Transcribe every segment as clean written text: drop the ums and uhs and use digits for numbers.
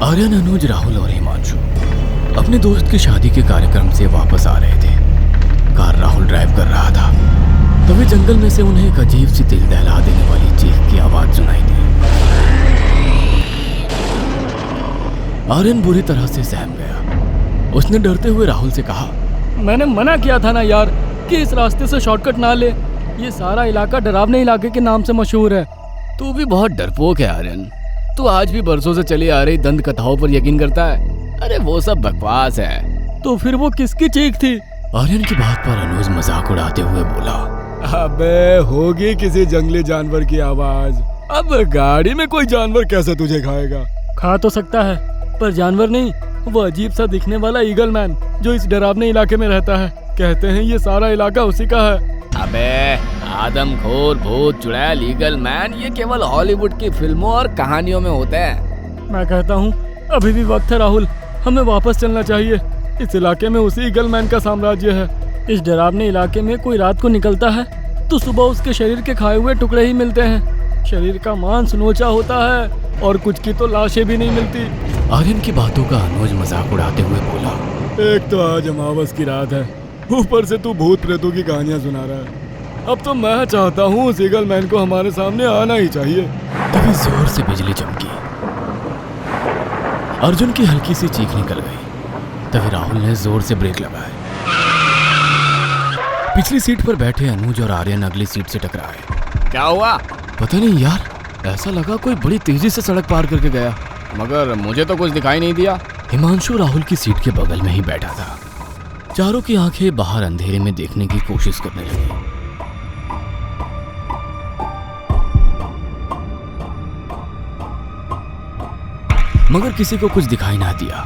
आर्यन, अनुज, राहुल और हिमांशु अपने दोस्त की शादी के कार्यक्रम से वापस आ रहे थे। कार राहुल ड्राइव कर रहा था, तभी जंगल में से उन्हें एक अजीब सी दिल दहला देने वाली चीख की आवाज सुनाई दी। आर्यन बुरी तरह से सहम गया। उसने डरते हुए राहुल से कहा, मैंने मना किया था ना यार कि इस रास्ते से शॉर्टकट ना ले। ये सारा इलाका डरावने इलाके के नाम से मशहूर है। तू भी बहुत डरपोक है आर्यन। तू आज भी बरसों से चली आ रही दंत कथाओं पर यकीन करता है। अरे वो सब बकवास है। तो फिर वो किसकी चीख थी? आर्यन की बात पर अनुज मजाक उड़ाते हुए बोला, अबे होगी किसी जंगली जानवर की आवाज। अब गाड़ी में कोई जानवर कैसे तुझे खाएगा? खा तो सकता है, पर जानवर नहीं, वो अजीब सा दिखने वाला ईगल मैन जो इस डरावने इलाके में रहता है। कहते हैं ये सारा इलाका उसी का है। अबे आदमखोर, भूत, चुड़ैल, ईगल मैन ये केवल हॉलीवुड की फिल्मों और कहानियों में होते हैं। मैं कहता हूँ अभी भी वक्त है राहुल, हमें वापस चलना चाहिए। इस इलाके में उसी ईगल मैन का साम्राज्य है। इस डरावने इलाके में कोई रात को निकलता है तो सुबह उसके शरीर के खाए हुए टुकड़े ही मिलते हैं। शरीर का मांस नोचा होता है और कुछ की तो लाशें भी नहीं मिलती। आर्यन की बातों का अनुज मजाक उड़ाते हुए बोला, एक तो आज अमावस की रात है, ऊपर से तू भूत प्रेतों की कहानियां सुना रहा है। अब तो मैं चाहता हूँ उस ईगल मैन को हमारे सामने आना ही चाहिए। तभी जोर से बिजली चमकी। अर्जुन की हल्की सी चीख निकल गई। तभी राहुल ने जोर से ब्रेक लगाए। पिछली सीट पर बैठे अनुज और आर्यन अगली सीट से टकराए। क्या हुआ? पता नहीं यार, ऐसा लगा कोई बड़ी तेजी से सड़क पार करके गया, मगर मुझे तो कुछ दिखाई नहीं दिया। हिमांशु राहुल की सीट के बगल में ही बैठा था। चारों की आंखें बाहर अंधेरे में देखने की कोशिश करने लगी। मगर किसी को कुछ दिखाई ना दिया।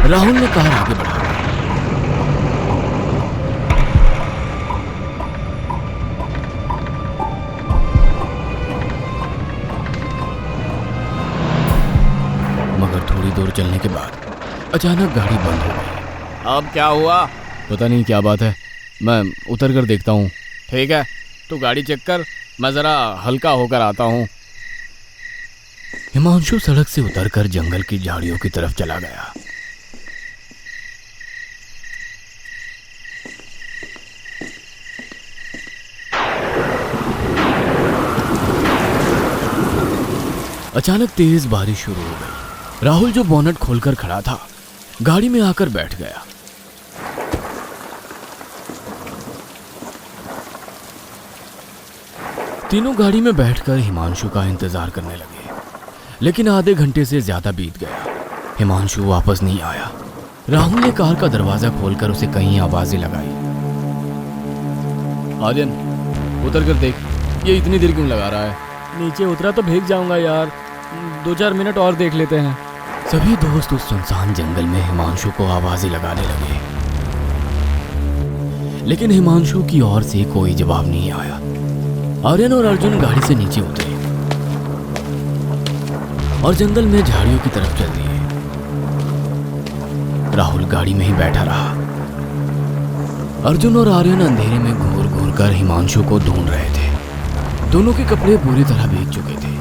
राहुल ने कार आगे बढ़ा दी। मगर थोड़ी दूर चलने के बाद अचानक गाड़ी बंद हो गई। अब क्या हुआ? पता नहीं क्या बात है, मैं उतर कर देखता हूँ। ठीक है, तू गाड़ी चेक कर, मैं जरा हल्का होकर आता हूँ। हिमांशु सड़क से उतरकर जंगल की झाड़ियों की तरफ चला गया। अचानक तेज बारिश शुरू हो गई। राहुल जो बोनट खोलकर खड़ा था, गाड़ी में आकर बैठ गया। तीनों गाड़ी में बैठकर हिमांशु का इंतजार करने लगे, लेकिन आधे घंटे से ज्यादा बीत गया। हिमांशु वापस नहीं आया। राहुल ने कार का दरवाजा खोलकर उसे कई आवाजें लगाई। आर्यन, उतर कर देख, ये इतनी देर क्यों लगा रहा है? नीचे उतरा तो भीग जाऊंगा यार, 2-4 मिनट और देख लेते हैं। सभी दोस्त उस सुनसान जंगल में हिमांशु को आवाजें लगाने लगे, लेकिन हिमांशु की ओर से कोई जवाब नहीं आया। आर्यन और अर्जुन गाड़ी से नीचे उतरे और जंगल में झाड़ियों की तरफ चल दिए। राहुल गाड़ी में ही बैठा रहा। अर्जुन और आर्यन अंधेरे में घूर घूर कर हिमांशु को ढूंढ रहे थे। दोनों के कपड़े पूरी तरह भीग चुके थे।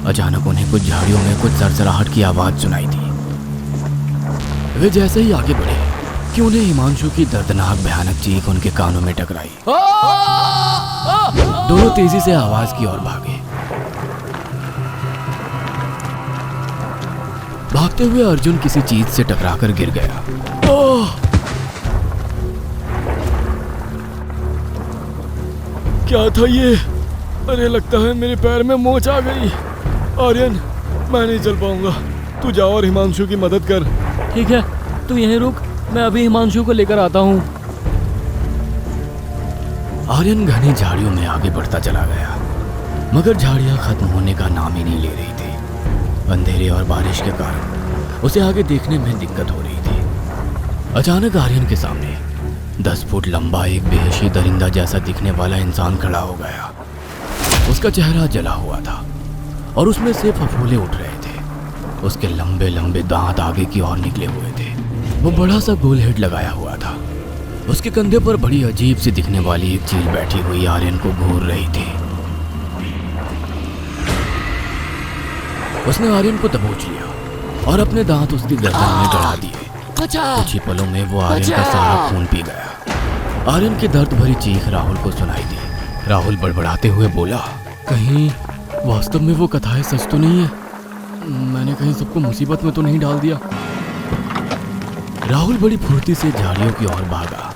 अचानक उन्हें कुछ झाड़ियों में कुछ सरसराहट की आवाज सुनाई दी। वे जैसे ही आगे बढ़े कि उन्हें हिमांशु की दर्दनाक भयानक चीख उनके कानों में टकराई। दोनों तेजी से आवाज की ओर भागे। भागते हुए अर्जुन किसी चीज से टकराकर गिर गया। क्या था ये? अरे लगता है मेरे पैर में मोच आ गई। आर्यन, मैं नहीं चल पाऊंगा, तू जा और हिमांशु की मदद कर। ठीक है, तू यहीं रुक, मैं अभी हिमांशु को लेकर आता हूँ। आर्यन घनी झाड़ियों में आगे बढ़ता चला गया, मगर झाड़ियां खत्म होने का नाम ही नहीं ले रही थी। अंधेरे और बारिश के कारण उसे आगे देखने में दिक्कत हो रही थी। अचानक आर्यन के सामने 10 फुट लंबा एक बेहोशी दरिंदा जैसा दिखने वाला इंसान खड़ा हो गया। उसका चेहरा जला हुआ था और उसमें से फफोले उठ रहे थे। उसके लंबे लंबे दांत आगे की ओर निकले हुए थे। वो बड़ा सा गोल हेड लगाया हुआ था। उसके कंधे पर बड़ी अजीब सी दिखने वाली एक चील बैठी हुई आर्यन को घूर रही थी। उसने आर्यन को दबोच लिया और अपने दांत उसकी गर्दन में गड़ा दिए। कुछ ही पलों में वो आर्यन का सारा खून पी गया। आर्यन की दर्द भरी चीख राहुल को सुनाई दी। राहुल बड़बड़ाते हुए बोला, कहीं वास्तव में वो कथाएं सच तो नहीं है? मैंने कहीं सबको मुसीबत में तो नहीं डाल दिया? राहुल बड़ी फुर्ती से झाड़ियों की ओर भागा।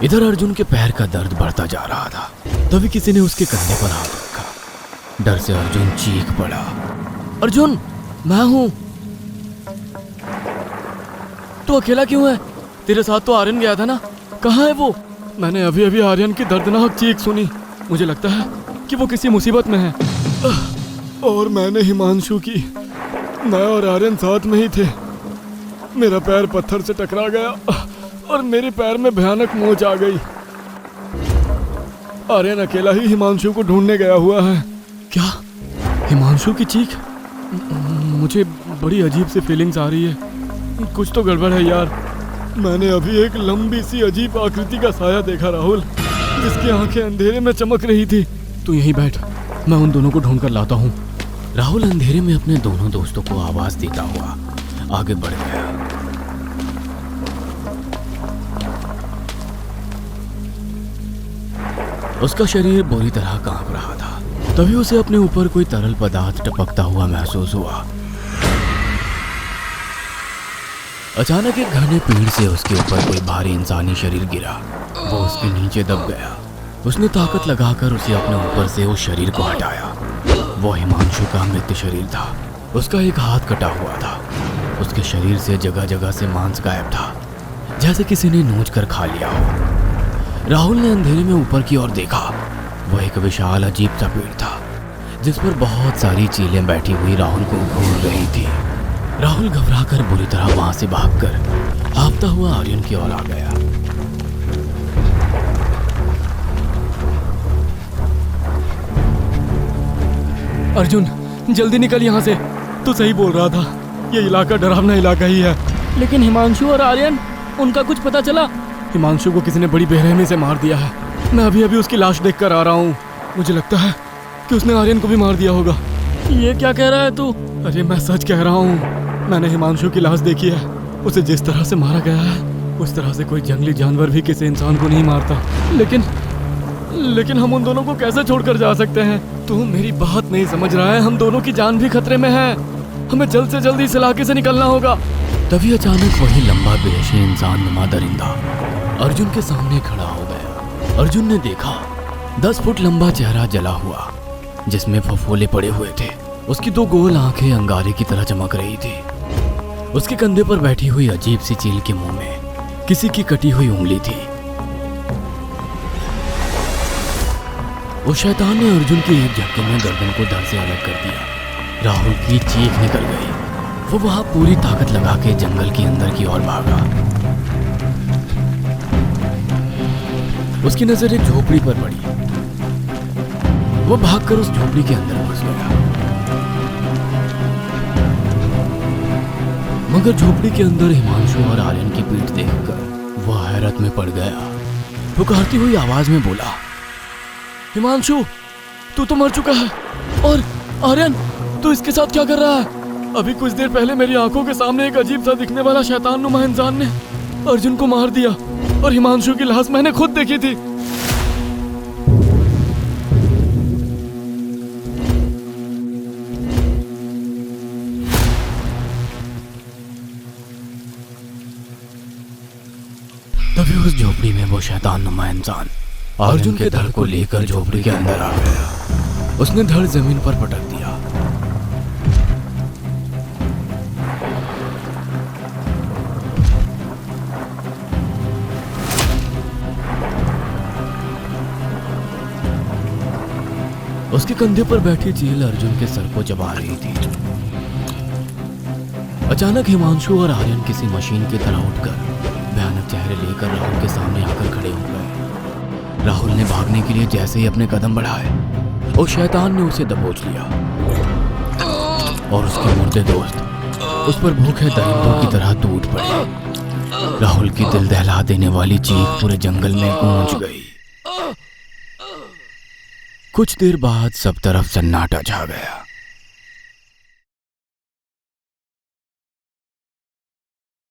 इधर अर्जुन के पैर का दर्द बढ़ता जा रहा था। तभी किसी ने उसके कंधे पर हाथ रखा। डर से अर्जुन चीख पड़ा, अर्जुन, मैं हूं। तू अकेला क्यों है? तेरे साथ तो आर्यन गया था ना, कहाँ है वो? मैंने अभी अभी आर्यन की दर्दनाक चीख सुनी। मुझे लगता है कि वो किसी मुसीबत में है। और मैंने हिमांशु की, मैं और आर्यन साथ में ही थे। मेरा पैर पत्थर से टकरा गया और मेरे पैर में भयानक मोच आ गई। आर्यन अकेला ही हिमांशु को ढूंढने गया हुआ है। क्या? हिमांशु की चीख? मुझे बड़ी अजीब सी फीलिंग्स आ रही है। कुछ तो गड़बड़ है यार। मैंने अभी एक लंबी सी अजीब आकृति का साया देखा राहुल, जिसकी आंखें अंधेरे में चमक रही थी। तू यहीं बैठ, मैं उन दोनों को ढूंढ कर लाता हूँ। राहुल अंधेरे में अपने दोनों दोस्तों को आवाज देता हुआ आगे बढ़ गया। उसका शरीर बुरी तरह कांप रहा था। तभी उसे अपने ऊपर कोई तरल पदार्थ टपकता हुआ महसूस हुआ। अचानक एक घने पेड़ से उसके ऊपर कोई भारी इंसानी शरीर गिरा। वो उसके नीचे दब गया। उसने ताकत लगाकर उसे अपने ऊपर से उस शरीर को हटाया। वो हिमांशु का मृत शरीर था। उसका एक हाथ कटा हुआ था। उसके शरीर से जगह जगह से मांस गायब था, जैसे किसी ने नोच कर खा लिया हो। राहुल ने अंधेरे में ऊपर की ओर देखा। वह एक विशाल अजीब सा पेड़ था, जिस पर बहुत सारी चीलें बैठी हुई राहुल को घूर रही थी। राहुल घबराकर बुरी तरह वहां से भागकर हाँफता हुआ आर्यन की ओर आ गया। अर्जुन, जल्दी निकल यहाँ से। तू सही बोल रहा था, ये इलाका डरावना इलाका ही है। लेकिन हिमांशु और आर्यन, उनका कुछ पता चला? हिमांशु को किसी ने बड़ी बेरहमी से मार दिया है। मैं अभी अभी उसकी लाश देख कर आ रहा हूँ। मुझे लगता है कि उसने आर्यन को भी मार दिया होगा। ये क्या कह रहा है तू? अरे मैं सच कह रहा हूँ। मैंने हिमांशु की लाश देखी है। उसे जिस तरह से मारा गया है, उस तरह से कोई जंगली जानवर भी किसी इंसान को नहीं मारता। लेकिन हम उन दोनों को कैसे छोड़कर जा सकते हैं? तू मेरी बात नहीं समझ रहा है। हम दोनों की जान भी खतरे में है। हमें जल्द से जल्द इस इलाके से निकलना होगा। तभी अचानक वही लंबा बेहोशी इंसान नुमा दरिंदा अर्जुन के सामने खड़ा हो गया। अर्जुन ने देखा 10 फुट लंबा चेहरा जला हुआ, जिसमें फफोले पड़े हुए थे। उसकी 2 गोल आंखें अंगारे की तरह चमक रही थी। उसके कंधे पर बैठी हुई अजीब सी चील के मुंह में किसी की कटी हुई उंगली थी। उस शैतान ने अर्जुन की एक झटके में गर्दन को धड़ से अलग कर दिया। राहुल की चीख निकल गई। वो वहां पूरी ताकत लगा के जंगल के अंदर की ओर भागा। उसकी नजर एक झोपड़ी पर पड़ी। वो भागकर उस झोपड़ी के अंदर घुस गया। मगर झोपड़ी के अंदर हिमांशु और आर्यन की पीठ देखकर वह हैरत में पड़ गया। पुकारती हुई आवाज में बोला, हिमांशु, तू तो मर चुका है। और आर्यन, तू इसके साथ क्या कर रहा है? अभी कुछ देर पहले मेरी आंखों के सामने एक अजीब सा दिखने वाला शैतान नुमा इंसान ने अर्जुन को मार दिया और हिमांशु की लाश मैंने खुद देखी थी। तभी उस झोपड़ी में वो शैतान नुमा इंसान अर्जुन के धड़ को लेकर झोपड़ी के अंदर आ गया। उसने धड़ जमीन पर पटक दिया। उसके कंधे पर बैठी चील अर्जुन के सर को चबा रही थी। अचानक हिमांशु और आर्यन किसी मशीन की तरह उठकर भयानक चेहरे लेकर राहुल के सामने आकर खड़े हो गए। राहुल ने भागने के लिए जैसे ही अपने कदम बढ़ाए, उस शैतान ने उसे दबोच लिया और उसके मुर्दे दोस्त उस पर भूखे दरिंदों की तरह टूट पड़े। राहुल की दिल दहला देने वाली चीख पूरे जंगल में गूंज गई। कुछ देर बाद सब तरफ सन्नाटा छा गया।